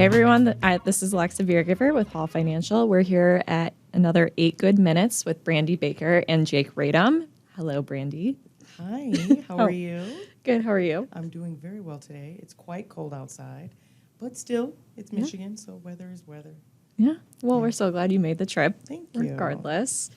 Hey everyone, this is Alexa Beergiver with Hall Financial. We're here at another 8 Good Minutes with Brandy Baker and Jake Radom. Hello, Brandy. Hi, how are you? Good, how are you? I'm doing very well today. It's quite cold outside, but still, it's Michigan, so weather is weather. Yeah, well, we're so glad you made the trip. Thank you. Regardless.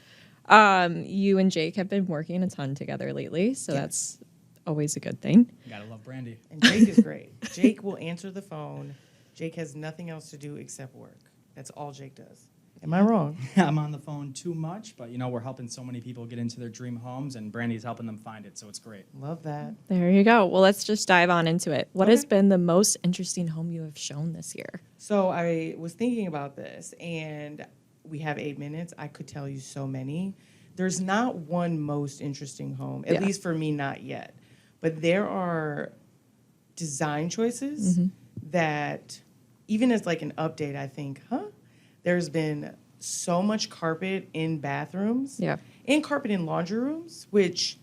You and Jake have been working a ton together lately, so that's always a good thing. You gotta love Brandy. And Jake is great. Jake will answer the phone. Jake has nothing else to do except work. That's all Jake does. Am I wrong? I'm on the phone too much, but we're helping so many people get into their dream homes, and Brandy's helping them find it, so it's great. Love that. There you go. Well, let's just dive on into it. What has been the most interesting home you have shown this year? So I was thinking about this, and we have 8 minutes. I could tell you so many. There's not one most interesting home, at least for me, not yet. But there are design choices that, even as like an update, I think, there's been so much carpet in bathrooms and carpet in laundry rooms, which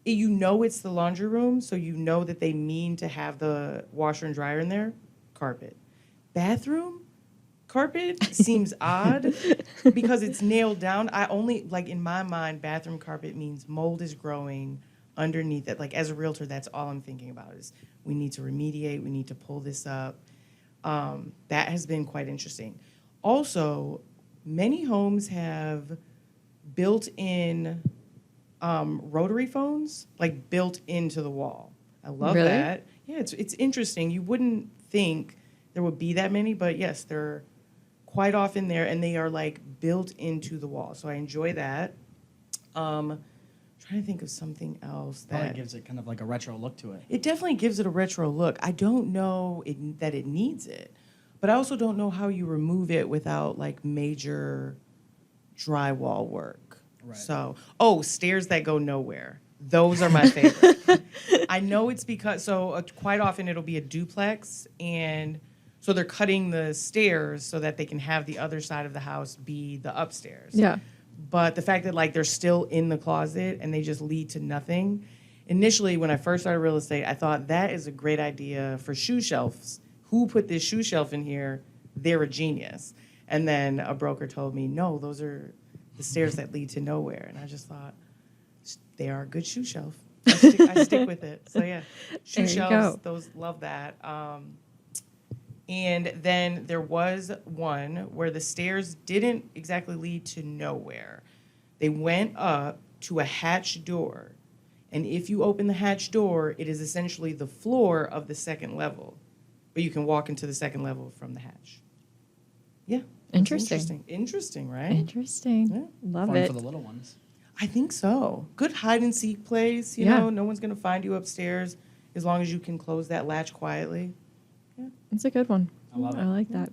it's the laundry room, so you know that they mean to have the washer and dryer in there. Carpet. Bathroom carpet seems odd because it's nailed down. I only, in my mind, bathroom carpet means mold is growing underneath it. Like, as a realtor, that's all I'm thinking about is we need to remediate, we need to pull this up. That has been quite interesting. Also, many homes have built-in rotary phones, like built into the wall. I love that. Yeah, it's interesting. You wouldn't think there would be that many, but yes, they're quite often there, and they are like built into the wall. So I enjoy that. Trying to think of something else that gives it kind of like a retro look to it. It definitely gives it a retro look. I don't know that it needs it, but I also don't know how you remove it without like major drywall work. Right. So, stairs that go nowhere. Those are my favorite. I know it's because, quite often it'll be a duplex, and so they're cutting the stairs so that they can have the other side of the house be the upstairs. Yeah. But the fact that like they're still in the closet and they just lead to nothing. Initially, when I first started real estate, I thought that is a great idea for shoe shelves. Who put this shoe shelf in here? They're a genius. And then a broker told me, no, those are the stairs that lead to nowhere. And I just thought, they are a good shoe shelf. I stick with it. So yeah, shoe shelves, those, love that. And then there was one where the stairs didn't exactly lead to nowhere. They went up to a hatch door. And if you open the hatch door, it is essentially the floor of the second level. But you can walk into the second level from the hatch. Yeah. Interesting. Interesting, right? Interesting. Yeah. Love Fun it. for the little ones. I think so. Good hide and seek place. You know, no one's going to find you upstairs as long as you can close that latch quietly. Yeah. It's a good one. I love it. I like that.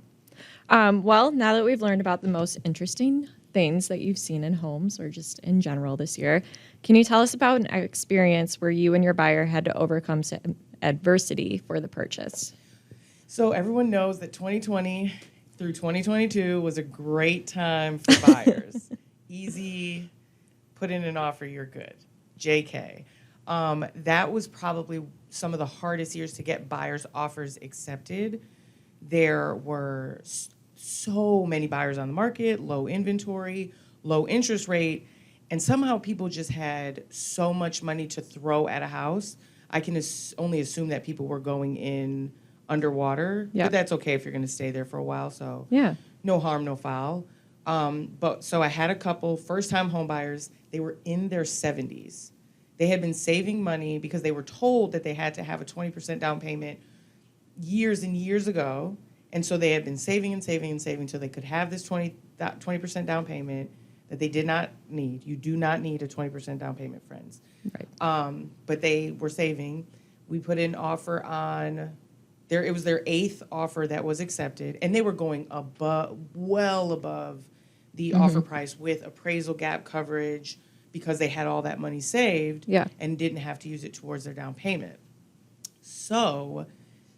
Well, now that we've learned about the most interesting things that you've seen in homes or just in general this year, can you tell us about an experience where you and your buyer had to overcome some adversity for the purchase? So everyone knows that 2020 through 2022 was a great time for buyers. Easy, put in an offer, you're good. JK. That was probably some of the hardest years to get buyers' offers accepted. There were so many buyers on the market, low inventory, low interest rate, and somehow people just had so much money to throw at a house. I can only assume that people were going in underwater, but that's okay if you're going to stay there for a while, so no harm, no foul. So I had a couple first-time home buyers. They were in their 70s. They had been saving money because they were told that they had to have a 20% down payment years and years ago. And so they had been saving and saving and saving until they could have this 20% down payment that they did not need. You do not need a 20% down payment, friends. Right. But they were saving. We put an offer on it was their 8th offer that was accepted, and they were going well above the offer price with appraisal gap coverage because they had all that money saved and didn't have to use it towards their down payment. So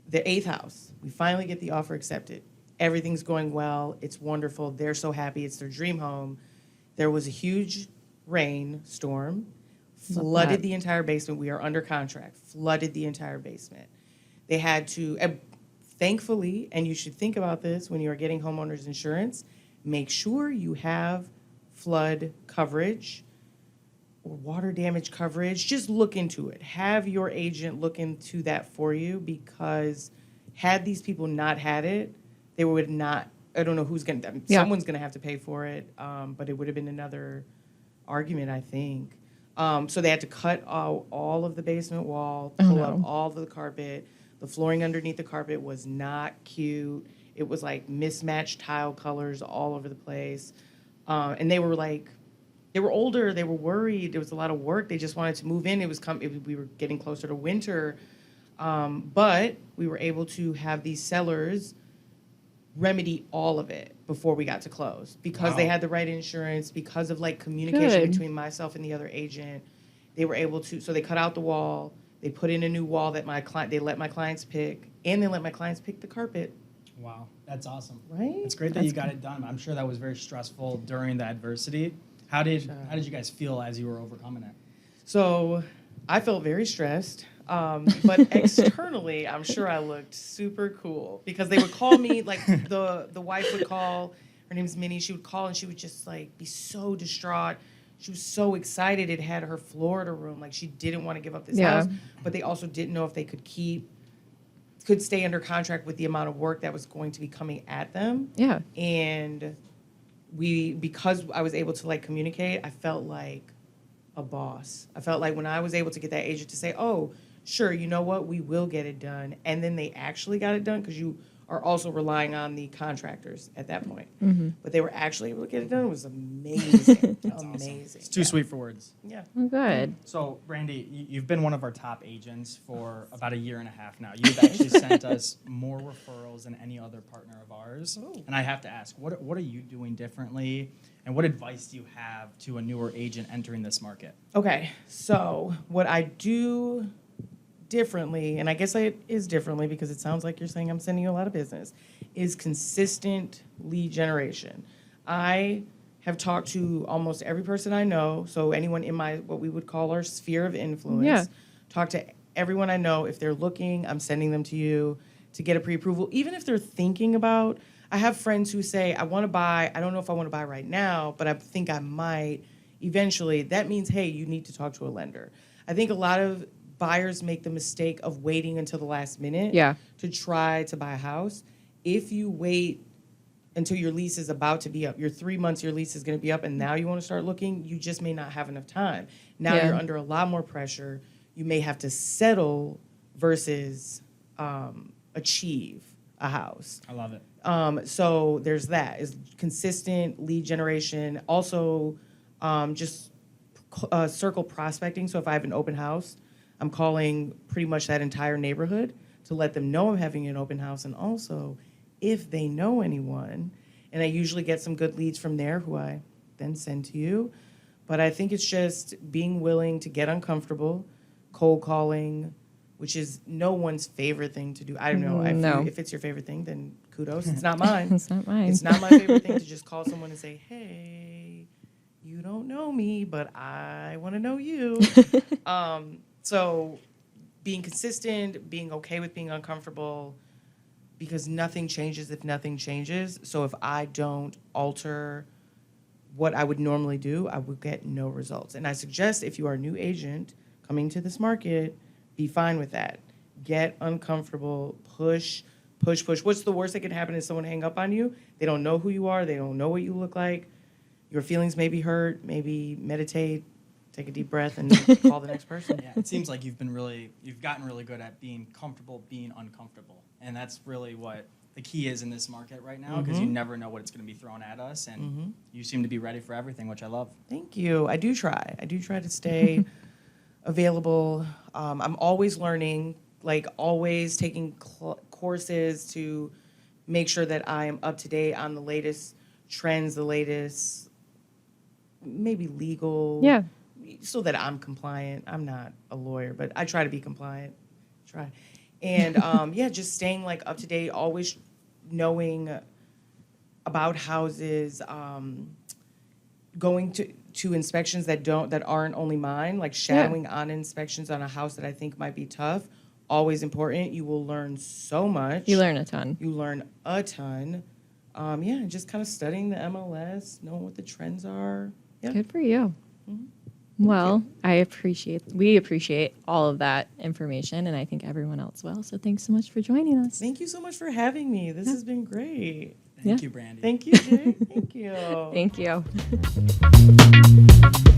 the 8th house, we finally get the offer accepted. Everything's going well. It's wonderful. They're so happy. It's their dream home. There was a huge rainstorm, flooded the entire basement. We are under contract, flooded the entire basement. They had to, Thankfully, and you should think about this when you are getting homeowners insurance, make sure you have flood coverage or water damage coverage. Just look into it. Have your agent look into that for you, because had these people not had it, they would not, I don't know who's going to, Yeah. someone's going to have to pay for it, but it would have been another argument, I think. So they had to cut out all of the basement wall, Oh, pull up no. all of the carpet. The flooring underneath the carpet was not cute. It was like mismatched tile colors all over the place. And they were like, they were older. They were worried. There was a lot of work. They just wanted to move in. We were getting closer to winter. But we were able to have these sellers remedy all of it before we got to close, because they Wow. had the right insurance, because of like communication Good. between myself and the other agent. They were able to, so they cut out the wall, they put in a new wall that they let my clients pick, and they let my clients pick the carpet. Wow, that's awesome. Right? It's great that you got it done. I'm sure that was very stressful during the adversity. How did you guys feel as you were overcoming it? So I felt very stressed. But externally, I'm sure I looked super cool, because they would call me, like the wife would call, her name's Minnie, she would call and she would just like be so distraught. She was so excited. It had her Florida room. Like, she didn't want to give up this Yeah. house, but they also didn't know if they could stay under contract with the amount of work that was going to be coming at them. Yeah. And because I was able to like communicate, I felt like a boss. I felt like when I was able to get that agent to say, oh, sure, you know what, we will get it done. And then they actually got it done, because you are also relying on the contractors at that point. But they were actually able to get it done. It was amazing. Amazing. It's too sweet for words. Yeah. Oh, good. So, Brandy, you've been one of our top agents for about a year and a half now. You've actually sent us more referrals than any other partner of ours. Oh. And I have to ask, what are you doing differently? And what advice do you have to a newer agent entering this market? Okay, so what I do differently, and I guess it is differently because it sounds like you're saying I'm sending you a lot of business, is consistent lead generation. I have talked to almost every person I know, so anyone in my, what we would call our sphere of influence. Yeah. Talk to everyone I know. If they're looking, I'm sending them to you to get a pre-approval. Even if they're thinking about, I have friends who say, I want to buy, I don't know if I want to buy right now, but I think I might eventually. That means, hey, you need to talk to a lender. I think a lot of buyers make the mistake of waiting until the last minute Yeah. to try to buy a house. If you wait until your lease is about to be up, your 3 months your lease is going to be up, and now you want to start looking, you just may not have enough time. Now Yeah. you're under a lot more pressure. You may have to settle versus achieve a house. I love it. So there's that, is consistent lead generation. Also, just circle prospecting. So if I have an open house, I'm calling pretty much that entire neighborhood to let them know I'm having an open house. And also, if they know anyone, and I usually get some good leads from there who I then send to you. But I think it's just being willing to get uncomfortable, cold calling, which is no one's favorite thing to do. I don't know. No. If it's your favorite thing, then kudos. It's not mine. It's not mine. It's not my favorite thing to just call someone and say, hey, you don't know me, but I want to know you. So being consistent, being okay with being uncomfortable, because nothing changes if nothing changes. So if I don't alter what I would normally do, I would get no results. And I suggest, if you are a new agent coming to this market, be fine with that. Get uncomfortable, push. What's the worst that could happen is someone hang up on you? They don't know who you are. They don't know what you look like. Your feelings may be hurt. Maybe meditate, take a deep breath, and call the next person. Yeah, it seems like you've gotten really good at being comfortable being uncomfortable. And that's really what the key is in this market right now, because you never know what it's going to be thrown at us. And you seem to be ready for everything, which I love. Thank you. I do try to stay available. I'm always learning, like always taking courses to make sure that I am up to date on the latest trends, the latest maybe legal. Yeah. So that I'm compliant. I'm not a lawyer, but I try to be compliant. Try. And yeah, just staying like up to date, always knowing about houses, going to inspections that aren't only mine, like shadowing on inspections on a house that I think might be tough. always important. You will learn so much. You learn a ton. You learn a ton. Yeah, just kind of studying the MLS, knowing what the trends are. Yeah. Good for you. Well, we appreciate all of that information, and I think everyone else will. So thanks so much for joining us. Thank you so much for having me. This has been great. Thank you, Brandy. Thank you, Jay. Thank you. Thank you.